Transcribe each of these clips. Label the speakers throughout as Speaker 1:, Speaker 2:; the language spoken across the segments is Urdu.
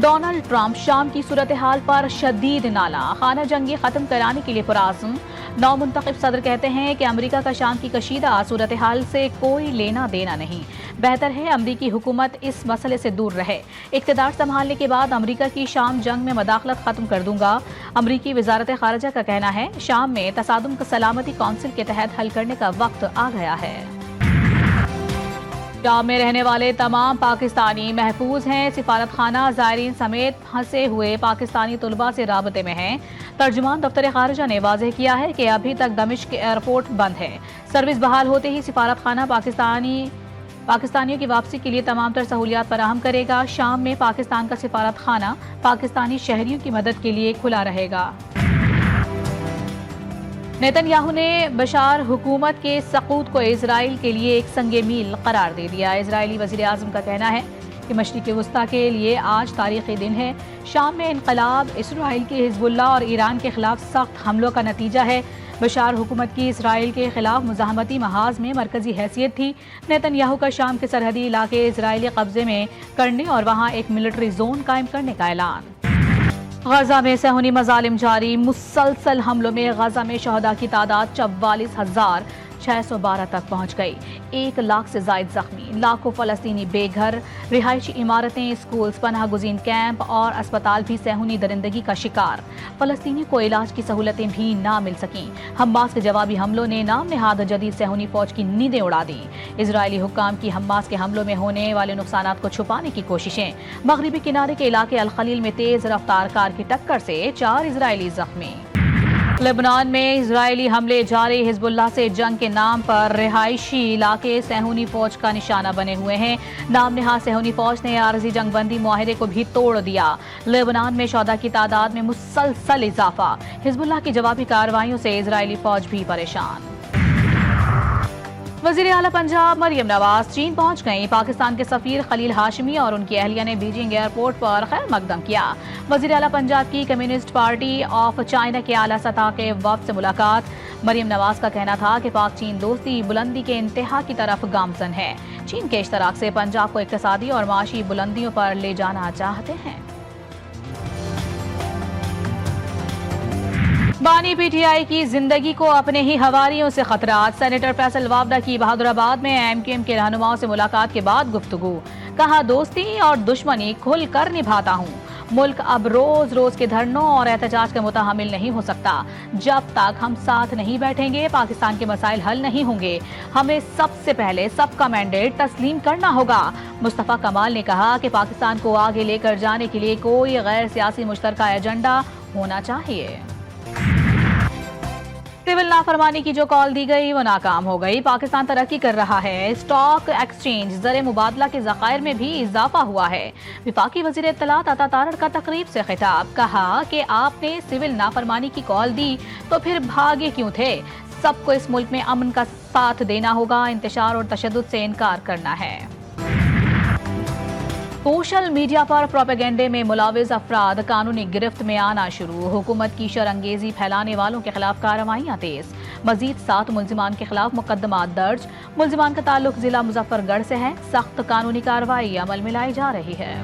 Speaker 1: ڈونلڈ ٹرمپ شام کی صورتحال پر شدید نالا، خانہ جنگی ختم کرانے کے لیے پرعزم۔ نو منتخب صدر کہتے ہیں کہ امریکہ کا شام کی کشیدہ صورتحال سے کوئی لینا دینا نہیں، بہتر ہے امریکی حکومت اس مسئلے سے دور رہے۔ اقتدار سنبھالنے کے بعد امریکہ کی شام جنگ میں مداخلت ختم کر دوں گا۔ امریکی وزارت خارجہ کا کہنا ہے شام میں تصادم کو سلامتی کونسل کے تحت حل کرنے کا وقت آ گیا ہے۔ شام میں رہنے والے تمام پاکستانی محفوظ ہیں، سفارت خانہ زائرین سمیت پھنسے ہوئے پاکستانی طلباء سے رابطے میں ہیں۔ ترجمان دفتر خارجہ نے واضح کیا ہے کہ ابھی تک دمشق ایئرپورٹ بند ہے، سروس بحال ہوتے ہی سفارت خانہ پاکستانیوں کی واپسی کے لیے تمام تر سہولیات فراہم کرے گا۔ شام میں پاکستان کا سفارت خانہ پاکستانی شہریوں کی مدد کے لیے کھلا رہے گا۔ نیتن یاہو نے بشار حکومت کے سقوط کو اسرائیل کے لیے ایک سنگ میل قرار دے دیا۔ اسرائیلی وزیر اعظم کا کہنا ہے کہ مشرق وسطیٰ کے لیے آج تاریخی دن ہے۔ شام میں انقلاب اسرائیل کے حزب اللہ اور ایران کے خلاف سخت حملوں کا نتیجہ ہے۔ بشار حکومت کی اسرائیل کے خلاف مزاحمتی محاذ میں مرکزی حیثیت تھی۔ نیتن یاہو کا شام کے سرحدی علاقے اسرائیلی قبضے میں کرنے اور وہاں ایک ملٹری زون قائم کرنے کا اعلان۔ غزہ میں صہیونی مظالم جاری، مسلسل حملوں میں غزہ میں شہداء کی تعداد 44,612 تک پہنچ گئی، 1 لاکھ سے زائد زخمی، لاکھوں فلسطینی بے گھر، رہائشی عمارتیں، اسکولز، پناہ گزین کیمپ اور اسپتال بھی صہیونی درندگی کا شکار۔ فلسطینی کو علاج کی سہولتیں بھی نہ مل سکیں۔ حماس کے جوابی حملوں نے نام نہاد جدید صہیونی فوج کی نیندیں اڑا دیں۔ اسرائیلی حکام کی حماس کے حملوں میں ہونے والے نقصانات کو چھپانے کی کوششیں۔ مغربی کنارے کے علاقے الخلیل میں تیز رفتار کار کی ٹکر سے 4 اسرائیلی زخمی۔ لبنان میں اسرائیلی حملے جاری، حزب اللہ سے جنگ کے نام پر رہائشی علاقے صہیونی فوج کا نشانہ بنے ہوئے ہیں۔ نام نہاد صہیونی فوج نے عارضی جنگ بندی معاہدے کو بھی توڑ دیا۔ لبنان میں شہداء کی تعداد میں مسلسل اضافہ، حزب اللہ کی جوابی کارروائیوں سے اسرائیلی فوج بھی پریشان۔ وزیر اعلیٰ پنجاب مریم نواز چین پہنچ گئیں۔ پاکستان کے سفیر خلیل ہاشمی اور ان کی اہلیہ نے بیجنگ ایئرپورٹ پر خیر مقدم کیا۔ وزیر اعلیٰ پنجاب کی کمیونسٹ پارٹی آف چائنا کے اعلیٰ سطح کے وفد سے ملاقات۔ مریم نواز کا کہنا تھا کہ پاک چین دوستی بلندی کے انتہا کی طرف گامزن ہے۔ چین کے اشتراک سے پنجاب کو اقتصادی اور معاشی بلندیوں پر لے جانا چاہتے ہیں۔ بانی پی ٹی آئی کی زندگی کو اپنے ہی حواریوں سے خطرات، سینیٹر فیصل وابڈا کی بہادرآباد میں ایم کیو ایم کے رہنماؤں سے ملاقات کے بعد گفتگو، کہا دوستی اور دشمنی کھل کر نبھاتا ہوں، ملک اب روز روز کے دھرنوں اور احتجاج کا متحمل نہیں ہو سکتا، جب تک ہم ساتھ نہیں بیٹھیں گے پاکستان کے مسائل حل نہیں ہوں گے، ہمیں سب سے پہلے سب کا مینڈیٹ تسلیم کرنا ہوگا۔ مصطفیٰ کمال نے کہا کہ پاکستان کو آگے لے کر جانے کے لیے کوئی غیر سیاسی مشترکہ ایجنڈا ہونا چاہیے۔ سول نافرمانی کی جو کال دی گئی وہ ناکام ہو گئی، پاکستان ترقی کر رہا ہے، اسٹاک ایکسچینج زر مبادلہ کے ذخائر میں بھی اضافہ ہوا ہے۔ وفاقی وزیر اطلاعات عطا تارڑ کا تقریب سے خطاب، کہا کہ آپ نے سول نافرمانی کی کال دی تو پھر بھاگے کیوں تھے، سب کو اس ملک میں امن کا ساتھ دینا ہوگا، انتشار اور تشدد سے انکار کرنا ہے۔ سوشل میڈیا پر پروپیگنڈے میں ملوث افراد قانونی گرفت میں آنا شروع، حکومت کی شرانگیزی پھیلانے والوں کے خلاف کارروائیاں تیز، مزید 7 ملزمان کے خلاف مقدمات درج، ملزمان کا تعلق ضلع مظفر گڑھ سے ہے، سخت قانونی کارروائی عمل میں لائی جا رہی ہے۔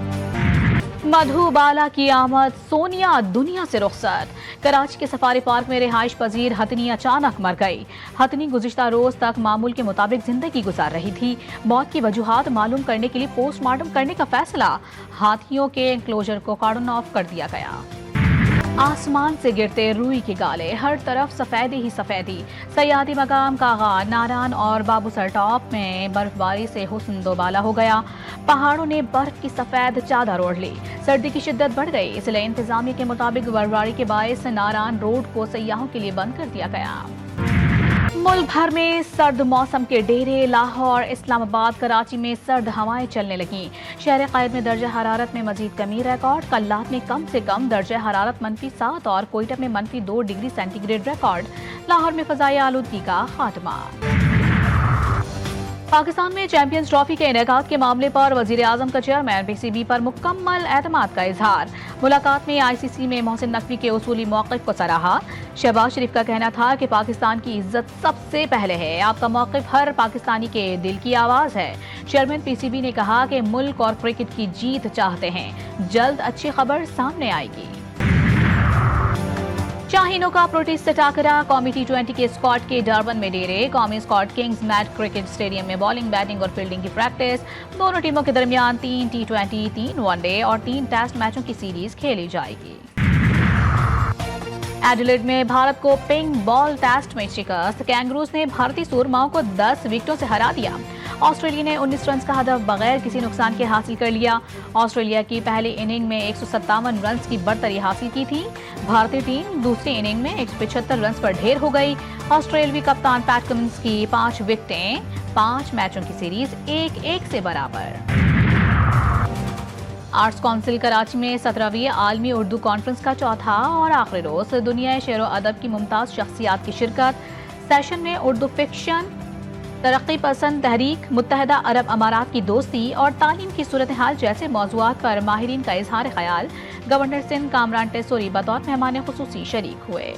Speaker 1: مدھو بالا کی آمد، سونیا دنیا سے رخصت، کراچی کے سفاری پارک میں رہائش پذیر ہتھنی اچانک مر گئی۔ ہتھنی گزشتہ روز تک معمول کے مطابق زندگی گزار رہی تھی، موت کی وجوہات معلوم کرنے کے لیے پوسٹ مارٹم کرنے کا فیصلہ، ہاتھیوں کے انکلوژر کو کارڈن آف کر دیا گیا۔ آسمان سے گرتے روئی کے گالے، ہر طرف سفیدی ہی سفیدی، سیاحتی مقام کاغا، ناران اور بابو سر ٹاپ میں برف باری سے حسن دوبالا ہو گیا، پہاڑوں نے برف کی سفید چادر اوڑھ لی، سردی کی شدت بڑھ گئی، اس لیے انتظامیہ کے مطابق برفباری کے باعث ناران روڈ کو سیاحوں کے لیے بند کر دیا گیا۔ ملک بھر میں سرد موسم کے ڈیرے، لاہور، اسلام آباد، کراچی میں سرد ہوائیں چلنے لگیں، شہر قائد میں درجہ حرارت میں مزید کمی ریکارڈ، کلات میں کم سے کم درجہ حرارت -7 اور کوئٹہ میں -2 ڈگری سینٹی گریڈ ریکارڈ، لاہور میں فضائی آلودگی کا خاتمہ۔ پاکستان میں چیمپئنز ٹرافی کے انعقاد کے معاملے پر وزیر اعظم کا چیئرمین پی سی بی پر مکمل اعتماد کا اظہار، ملاقات میں آئی سی سی میں محسن نقوی کے اصولی موقف کو سراہا، شہباز شریف کا کہنا تھا کہ پاکستان کی عزت سب سے پہلے ہے، آپ کا موقف ہر پاکستانی کے دل کی آواز ہے، چیئرمین پی سی بی نے کہا کہ ملک اور کرکٹ کی جیت چاہتے ہیں، جلد اچھی خبر سامنے آئے گی۔ شاہینوں کا پروٹیسٹ سے ٹاکرا، قومی ٹی20 کے اسکواڈ کے ڈربن میں ڈیرے، قومی squad Kingsmead cricket stadium میں بالنگ، بیٹنگ اور فیلڈنگ کی پریکٹس، دونوں ٹیموں کے درمیان 3 ٹی20، 3 ون ڈے اور 3 ٹیسٹ میچوں کی سیریز کھیلی جائے گی۔ ایڈیلیڈ میں بھارت کو پنک بال ٹیسٹ میں شکست، کینگروز نے بھارتی سورماؤں کو 10 وکٹوں سے ہرا دیا، آسٹریلیا نے 19 رنز کا ہدف بغیر کسی نقصان کے حاصل کر لیا، آسٹریلیا کی پہلی اننگ میں 157 رنز کی برتری حاصل کی تھی، بھارتی ٹیم دوسری اننگ میں 175 رنز پر ڈھیر ہو گئی، آسٹریلوی کپتان پیٹ کمنس کی 5 وکٹیں، 5 میچوں کی سیریز 1-1 سے برابر۔ آرٹس کونسل کراچی میں 17ویں عالمی اردو کانفرنس کا چوتھا اور آخری روز دنیا شعر و ادب کی ممتاز شخصیات کی شرکت، سیشن میں اردو فکشن، ترقی پسند تحریک، متحدہ عرب امارات کی دوستی اور تعلیم کی صورتحال جیسے موضوعات پر ماہرین کا اظہار خیال، گورنر سندھ کامران ٹیسوری بطور مہمان خصوصی شریک ہوئے۔